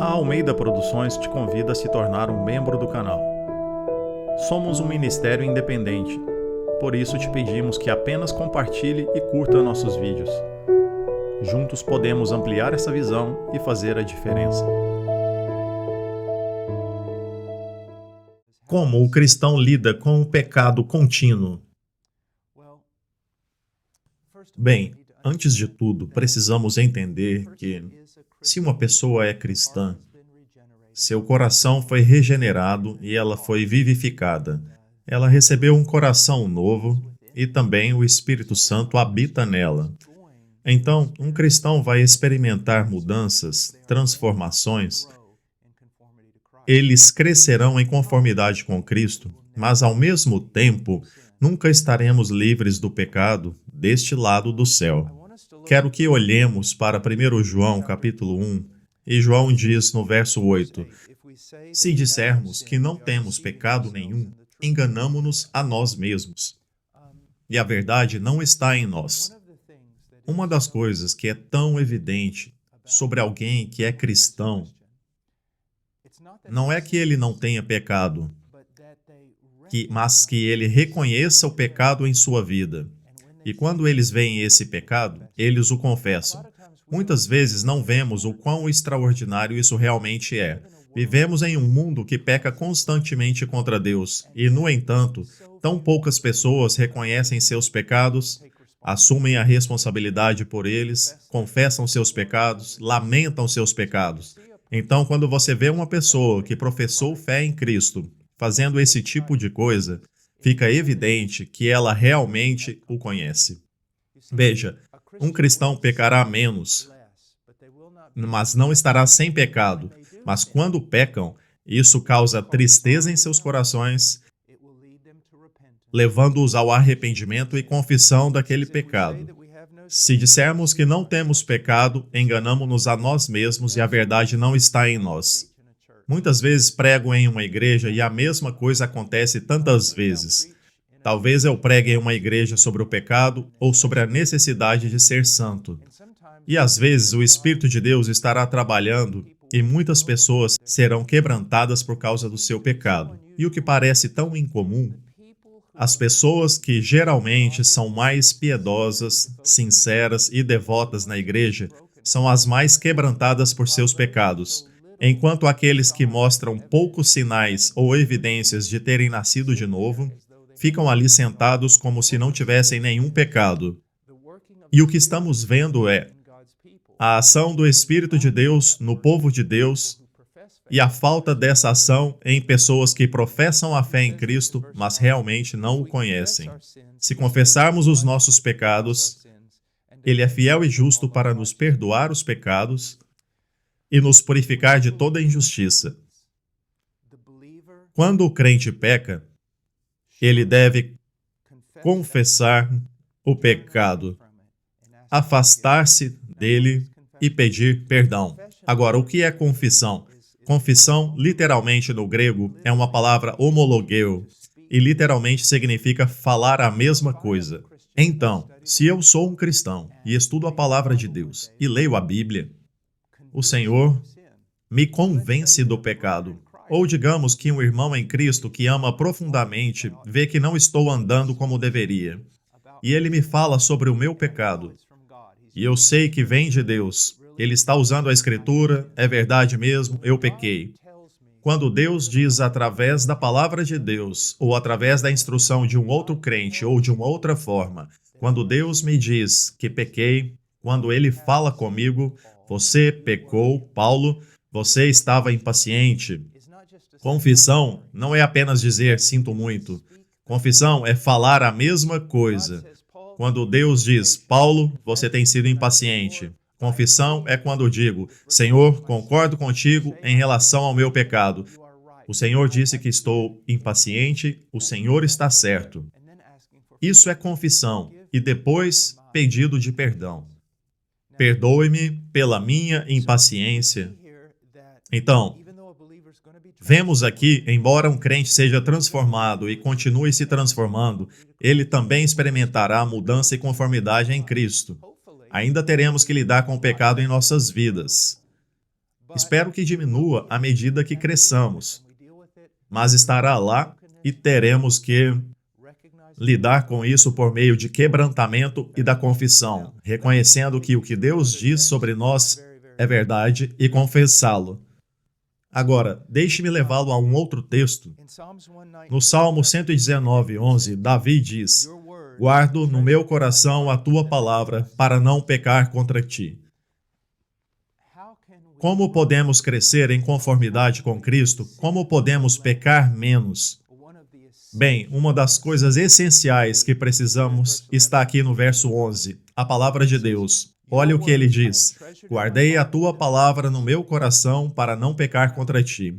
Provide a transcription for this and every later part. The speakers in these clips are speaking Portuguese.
A Almeida Produções te convida a se tornar um membro do canal. Somos um ministério independente, por isso te pedimos que apenas compartilhe e curta nossos vídeos. Juntos podemos ampliar essa visão e fazer a diferença. Como o cristão lida com o pecado contínuo? Bem, antes de tudo, precisamos entender que, se uma pessoa é cristã, seu coração foi regenerado e ela foi vivificada. Ela recebeu um coração novo e também o Espírito Santo habita nela. Então, um cristão vai experimentar mudanças, transformações. Eles crescerão em conformidade com Cristo, mas ao mesmo tempo, nunca estaremos livres do pecado deste lado do céu. Quero que olhemos para 1 João capítulo 1, e João diz no verso 8, se dissermos que não temos pecado nenhum, enganamo-nos a nós mesmos, e a verdade não está em nós. Uma das coisas que é tão evidente sobre alguém que é cristão não é que ele não tenha pecado, mas que ele reconheça o pecado em sua vida. E quando eles veem esse pecado, eles o confessam. Muitas vezes não vemos o quão extraordinário isso realmente é. Vivemos em um mundo que peca constantemente contra Deus, e, no entanto, tão poucas pessoas reconhecem seus pecados, assumem a responsabilidade por eles, confessam seus pecados, lamentam seus pecados. Então, quando você vê uma pessoa que professou fé em Cristo fazendo esse tipo de coisa, fica evidente que ela realmente o conhece. Veja, um cristão pecará menos, mas não estará sem pecado. Mas quando pecam, isso causa tristeza em seus corações, levando-os ao arrependimento e confissão daquele pecado. Se dissermos que não temos pecado, enganamo-nos a nós mesmos e a verdade não está em nós. Muitas vezes prego em uma igreja e a mesma coisa acontece tantas vezes. Talvez eu pregue em uma igreja sobre o pecado ou sobre a necessidade de ser santo. E às vezes o Espírito de Deus estará trabalhando e muitas pessoas serão quebrantadas por causa do seu pecado. E o que parece tão incomum, as pessoas que geralmente são mais piedosas, sinceras e devotas na igreja são as mais quebrantadas por seus pecados, enquanto aqueles que mostram poucos sinais ou evidências de terem nascido de novo ficam ali sentados como se não tivessem nenhum pecado. E o que estamos vendo é a ação do Espírito de Deus no povo de Deus e a falta dessa ação em pessoas que professam a fé em Cristo, mas realmente não o conhecem. Se confessarmos os nossos pecados, Ele é fiel e justo para nos perdoar os pecados e nos purificar de toda injustiça. Quando o crente peca, ele deve confessar o pecado, afastar-se dele e pedir perdão. Agora, o que é confissão? Confissão, literalmente no grego, é uma palavra homologeu, e literalmente significa falar a mesma coisa. Então, se eu sou um cristão e estudo a palavra de Deus e leio a Bíblia, o Senhor me convence do pecado. Ou digamos que um irmão em Cristo que ama profundamente vê que não estou andando como deveria. E ele me fala sobre o meu pecado. E eu sei que vem de Deus. Ele está usando a Escritura, é verdade mesmo, eu pequei. Quando Deus diz através da palavra de Deus, ou através da instrução de um outro crente, ou de uma outra forma, quando Deus me diz que pequei, quando Ele fala comigo, você pecou, Paulo, você estava impaciente. Confissão não é apenas dizer sinto muito. Confissão é falar a mesma coisa. Quando Deus diz, Paulo, você tem sido impaciente. Confissão é quando eu digo, Senhor, concordo contigo em relação ao meu pecado. O Senhor disse que estou impaciente, o Senhor está certo. Isso é confissão e depois pedido de perdão. Perdoe-me pela minha impaciência. Então, vemos aqui, embora um crente seja transformado e continue se transformando, ele também experimentará mudança e conformidade em Cristo. Ainda teremos que lidar com o pecado em nossas vidas. Espero que diminua à medida que cresçamos, mas estará lá e teremos que lidar com isso por meio de quebrantamento e da confissão, reconhecendo que o que Deus diz sobre nós é verdade e confessá-lo. Agora, deixe-me levá-lo a um outro texto. No Salmo 119:11, Davi diz: Guardo no meu coração a tua palavra para não pecar contra ti. Como podemos crescer em conformidade com Cristo? Como podemos pecar menos? Bem, uma das coisas essenciais que precisamos está aqui no verso 11, a palavra de Deus. Olha o que ele diz: Guardei a tua palavra no meu coração para não pecar contra ti.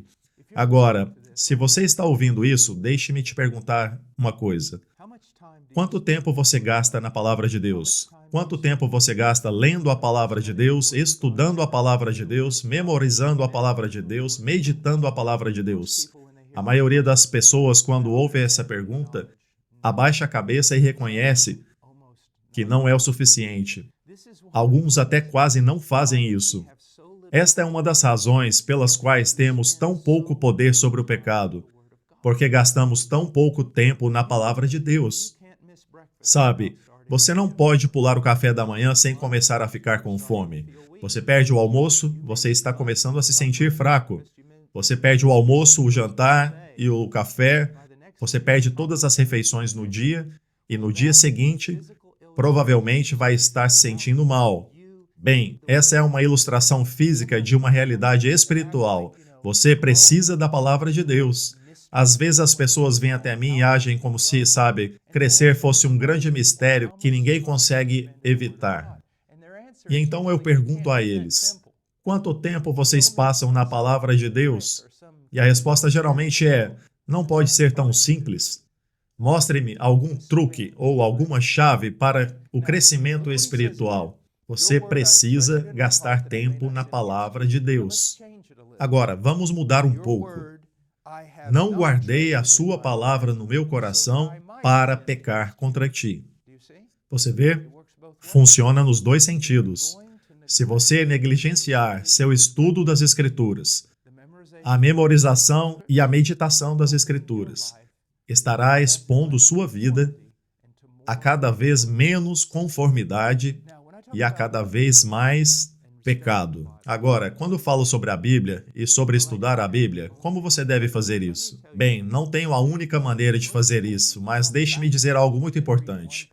Agora, se você está ouvindo isso, deixe-me te perguntar uma coisa. Quanto tempo você gasta na palavra de Deus? Quanto tempo você gasta lendo a palavra de Deus, estudando a palavra de Deus, memorizando a palavra de Deus, meditando a palavra de Deus? A maioria das pessoas, quando ouve essa pergunta, abaixa a cabeça e reconhece que não é o suficiente. Alguns até quase não fazem isso. Esta é uma das razões pelas quais temos tão pouco poder sobre o pecado, porque gastamos tão pouco tempo na palavra de Deus. Sabe, você não pode pular o café da manhã sem começar a ficar com fome. Você perde o almoço, você está começando a se sentir fraco. Você perde o almoço, o jantar e o café. Você perde todas as refeições no dia e no dia seguinte, provavelmente vai estar se sentindo mal. Bem, essa é uma ilustração física de uma realidade espiritual. Você precisa da palavra de Deus. Às vezes as pessoas vêm até mim e agem como se, sabe, crescer fosse um grande mistério que ninguém consegue evitar. E então eu pergunto a eles: quanto tempo vocês passam na palavra de Deus? E a resposta geralmente é: não pode ser tão simples. Mostre-me algum truque ou alguma chave para o crescimento espiritual. Você precisa gastar tempo na palavra de Deus. Agora, vamos mudar um pouco. Não guardei a sua palavra no meu coração para pecar contra ti. Você vê? Funciona nos dois sentidos. Se você negligenciar seu estudo das Escrituras, a memorização e a meditação das Escrituras, estará expondo sua vida a cada vez menos conformidade e a cada vez mais pecado. Agora, quando falo sobre a Bíblia e sobre estudar a Bíblia, como você deve fazer isso? Bem, não tenho a única maneira de fazer isso, mas deixe-me dizer algo muito importante.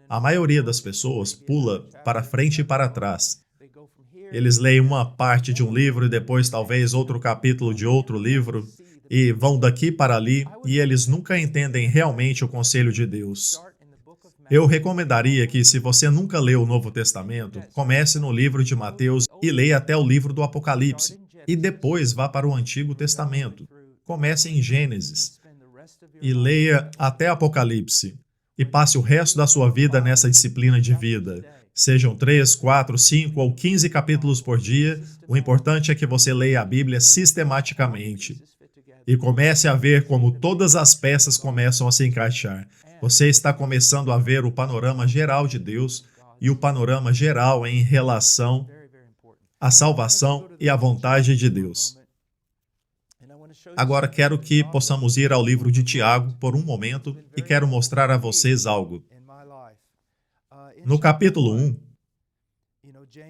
A maioria das pessoas pula para frente e para trás. Eles leem uma parte de um livro e depois talvez outro capítulo de outro livro e vão daqui para ali e eles nunca entendem realmente o conselho de Deus. Eu recomendaria que, se você nunca leu o Novo Testamento, comece no livro de Mateus e leia até o livro do Apocalipse, e depois vá para o Antigo Testamento. Comece em Gênesis e leia até Apocalipse, e passe o resto da sua vida nessa disciplina de vida. Sejam 3, 4, 5 ou 15 capítulos por dia, o importante é que você leia a Bíblia sistematicamente e comece a ver como todas as peças começam a se encaixar. Você está começando a ver o panorama geral de Deus e o panorama geral em relação à salvação e à vontade de Deus. Agora quero que possamos ir ao livro de Tiago por um momento e quero mostrar a vocês algo. No capítulo 1,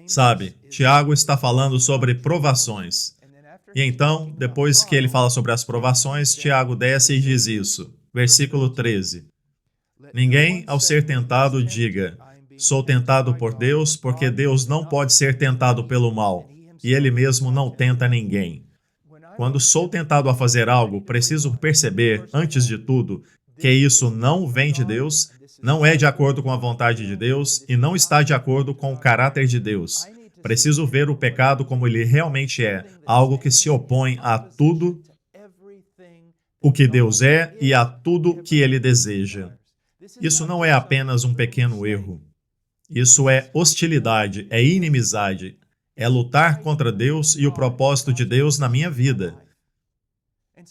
sabe, Tiago está falando sobre provações. E então, depois que ele fala sobre as provações, Tiago desce e diz isso. Versículo 13. Ninguém, ao ser tentado, diga: sou tentado por Deus, porque Deus não pode ser tentado pelo mal, e Ele mesmo não tenta ninguém. Quando sou tentado a fazer algo, preciso perceber, antes de tudo, que isso não vem de Deus, não é de acordo com a vontade de Deus e não está de acordo com o caráter de Deus. Preciso ver o pecado como ele realmente é, algo que se opõe a tudo o que Deus é e a tudo que Ele deseja. Isso não é apenas um pequeno erro. Isso é hostilidade, é inimizade, é lutar contra Deus e o propósito de Deus na minha vida.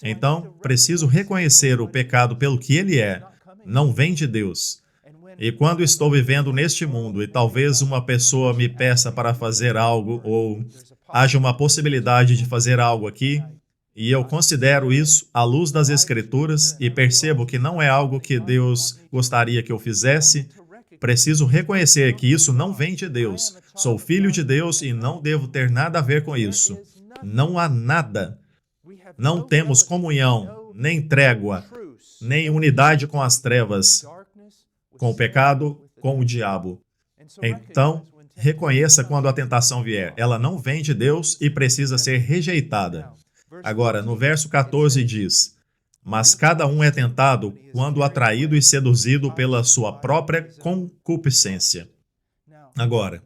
Então, preciso reconhecer o pecado pelo que ele é, não vem de Deus. E quando estou vivendo neste mundo e talvez uma pessoa me peça para fazer algo ou haja uma possibilidade de fazer algo aqui, e eu considero isso à luz das Escrituras e percebo que não é algo que Deus gostaria que eu fizesse, preciso reconhecer que isso não vem de Deus. Sou filho de Deus e não devo ter nada a ver com isso. Não há nada. Não temos comunhão, nem trégua, nem unidade com as trevas, com o pecado, com o diabo. Então, reconheça quando a tentação vier. Ela não vem de Deus e precisa ser rejeitada. Agora, no verso 14 diz: mas cada um é tentado quando atraído e seduzido pela sua própria concupiscência. Agora,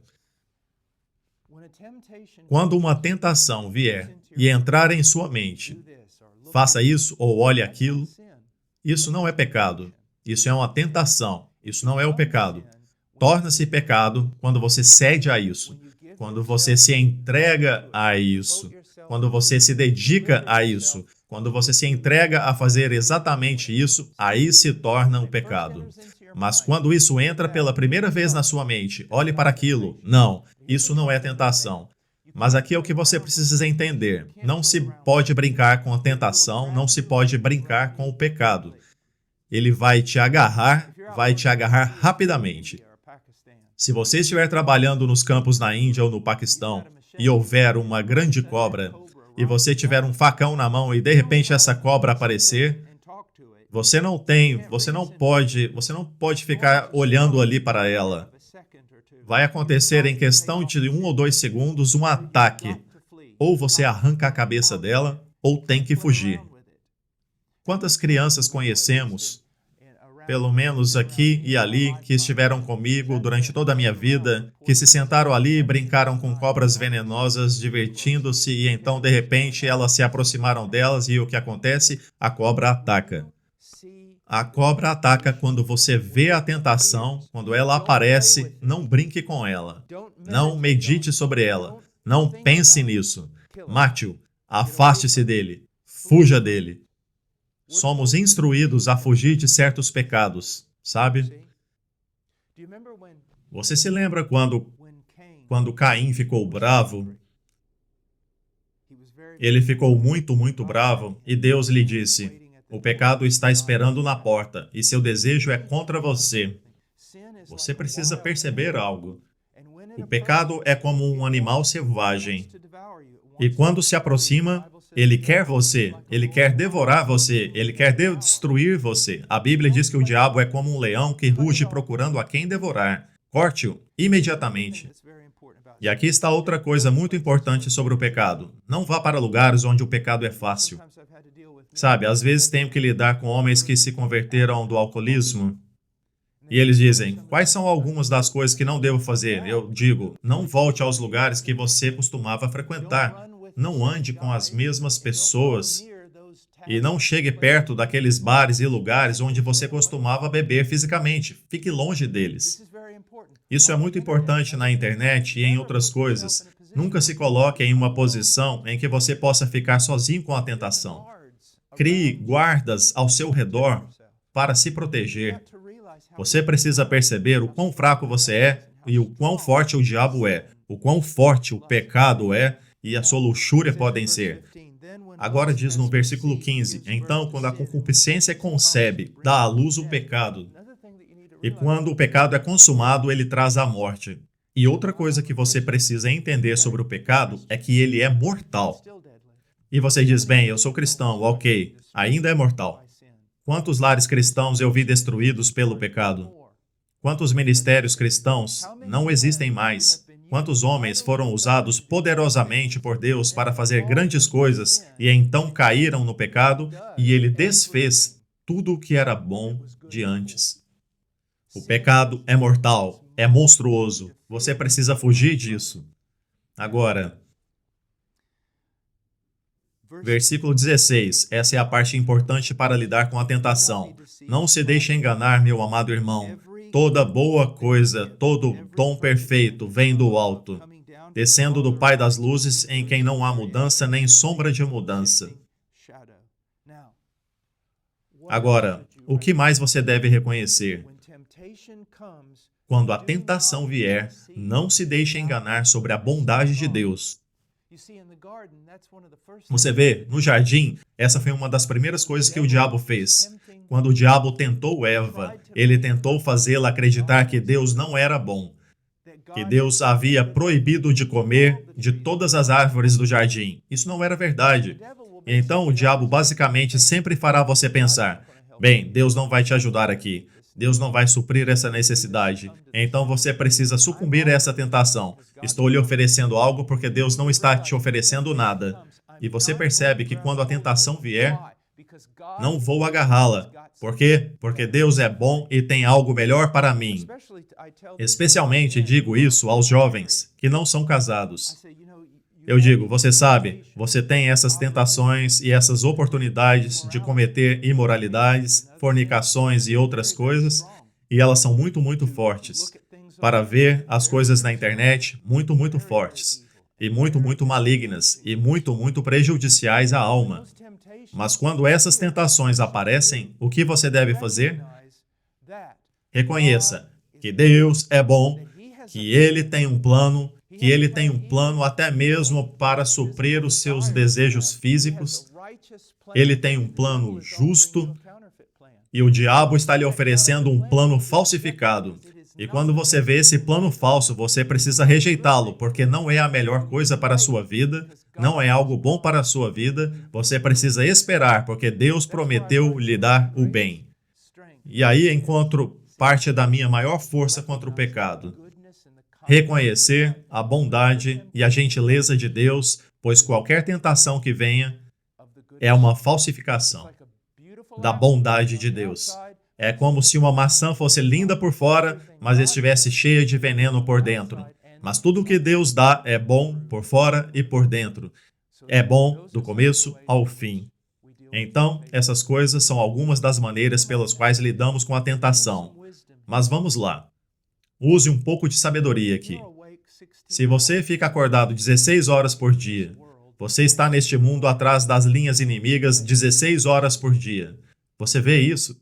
quando uma tentação vier e entrar em sua mente, faça isso ou olhe aquilo, isso não é pecado. Isso é uma tentação. Isso não é o pecado. Torna-se pecado quando você cede a isso, quando você se entrega a isso, quando você se dedica a isso, quando você se entrega a fazer exatamente isso, aí se torna um pecado. Mas quando isso entra pela primeira vez na sua mente, olhe para aquilo. Não, isso não é tentação. Mas aqui é o que você precisa entender. Não se pode brincar com a tentação, não se pode brincar com o pecado. Ele vai te agarrar rapidamente. Se você estiver trabalhando nos campos na Índia ou no Paquistão e houver uma grande cobra e você tiver um facão na mão e de repente essa cobra aparecer, você não pode ficar olhando ali para ela. Vai acontecer em questão de 1 ou 2 segundos um ataque. Ou você arranca a cabeça dela ou tem que fugir. Quantas crianças conhecemos, pelo menos aqui e ali, que estiveram comigo durante toda a minha vida, que se sentaram ali e brincaram com cobras venenosas, divertindo-se, e então, de repente, elas se aproximaram delas e o que acontece? A cobra ataca. A cobra ataca quando você vê a tentação, quando ela aparece, não brinque com ela. Não medite sobre ela. Não pense nisso. Mate-o. Afaste-se dele. Fuja dele. Somos instruídos a fugir de certos pecados, sabe? Você se lembra quando Caim ficou bravo? Ele ficou muito, muito bravo e Deus lhe disse: o pecado está esperando na porta e seu desejo é contra você. Você precisa perceber algo. O pecado é como um animal selvagem. E quando se aproxima, ele quer você, ele quer devorar você, ele quer destruir você. A Bíblia diz que o diabo é como um leão que ruge procurando a quem devorar. Corte-o imediatamente. E aqui está outra coisa muito importante sobre o pecado. Não vá para lugares onde o pecado é fácil. Sabe, às vezes tenho que lidar com homens que se converteram do alcoolismo e eles dizem: quais são algumas das coisas que não devo fazer? Eu digo: não volte aos lugares que você costumava frequentar. Não ande com as mesmas pessoas e não chegue perto daqueles bares e lugares onde você costumava beber fisicamente. Fique longe deles. Isso é muito importante na internet e em outras coisas. Nunca se coloque em uma posição em que você possa ficar sozinho com a tentação. Crie guardas ao seu redor para se proteger. Você precisa perceber o quão fraco você é e o quão forte o diabo é, o quão forte o pecado é e a sua luxúria podem ser. Agora diz no versículo 15, então, quando a concupiscência concebe, dá à luz o pecado. E quando o pecado é consumado, ele traz a morte. E outra coisa que você precisa entender sobre o pecado é que ele é mortal. E você diz: bem, eu sou cristão, ok, ainda é mortal. Quantos lares cristãos eu vi destruídos pelo pecado? Quantos ministérios cristãos não existem mais? Quantos homens foram usados poderosamente por Deus para fazer grandes coisas e então caíram no pecado e ele desfez tudo o que era bom de antes? O pecado é mortal, é monstruoso. Você precisa fugir disso. Agora, versículo 16. Essa é a parte importante para lidar com a tentação. Não se deixe enganar, meu amado irmão. Toda boa coisa, todo dom perfeito vem do alto, descendo do Pai das luzes, em quem não há mudança nem sombra de mudança. Agora, o que mais você deve reconhecer? Quando a tentação vier, não se deixe enganar sobre a bondade de Deus. Você vê, no jardim, essa foi uma das primeiras coisas que o diabo fez. Quando o diabo tentou Eva, ele tentou fazê-la acreditar que Deus não era bom, que Deus havia proibido de comer de todas as árvores do jardim. Isso não era verdade. E então o diabo basicamente sempre fará você pensar: bem, Deus não vai te ajudar aqui. Deus não vai suprir essa necessidade. Então você precisa sucumbir a essa tentação. Estou lhe oferecendo algo porque Deus não está te oferecendo nada. E você percebe que quando a tentação vier, não vou agarrá-la. Por quê? Porque Deus é bom e tem algo melhor para mim. Especialmente digo isso aos jovens que não são casados. Eu digo, você sabe, você tem essas tentações e essas oportunidades de cometer imoralidades, fornicações e outras coisas, e elas são muito, muito fortes. Para ver as coisas na internet, muito, muito fortes, e muito, muito malignas, e muito, muito prejudiciais à alma. Mas quando essas tentações aparecem, o que você deve fazer? Reconheça que Deus é bom, que Ele tem um plano, que Ele tem um plano até mesmo para suprir os seus desejos físicos. Ele tem um plano justo e o diabo está lhe oferecendo um plano falsificado. E quando você vê esse plano falso, você precisa rejeitá-lo, porque não é a melhor coisa para a sua vida, não é algo bom para a sua vida. Você precisa esperar, porque Deus prometeu lhe dar o bem. E aí encontro parte da minha maior força contra o pecado. Reconhecer a bondade e a gentileza de Deus, pois qualquer tentação que venha é uma falsificação da bondade de Deus. É como se uma maçã fosse linda por fora, mas estivesse cheia de veneno por dentro. Mas tudo o que Deus dá é bom por fora e por dentro. É bom do começo ao fim. Então, essas coisas são algumas das maneiras pelas quais lidamos com a tentação. Mas vamos lá. Use um pouco de sabedoria aqui. Se você fica acordado 16 horas por dia, você está neste mundo atrás das linhas inimigas 16 horas por dia. Você vê isso?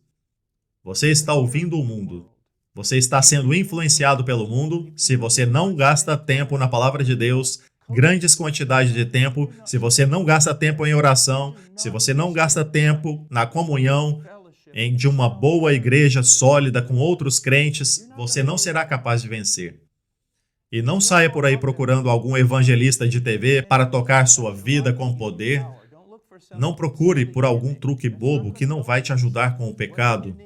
Você está ouvindo o mundo. Você está sendo influenciado pelo mundo se você não gasta tempo na palavra de Deus, grandes quantidades de tempo, se você não gasta tempo em oração, se você não gasta tempo na comunhão, de uma boa igreja sólida com outros crentes, você não será capaz de vencer. E não saia por aí procurando algum evangelista de TV para tocar sua vida com poder. Não procure por algum truque bobo que não vai te ajudar com o pecado.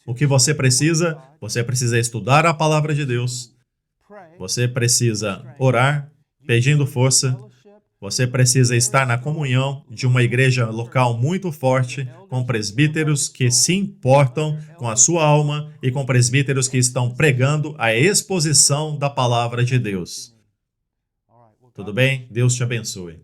O que você precisa estudar a palavra de Deus. Você precisa orar, pedindo força. Você precisa estar na comunhão de uma igreja local muito forte, com presbíteros que se importam com a sua alma e com presbíteros que estão pregando a exposição da palavra de Deus. Tudo bem? Deus te abençoe.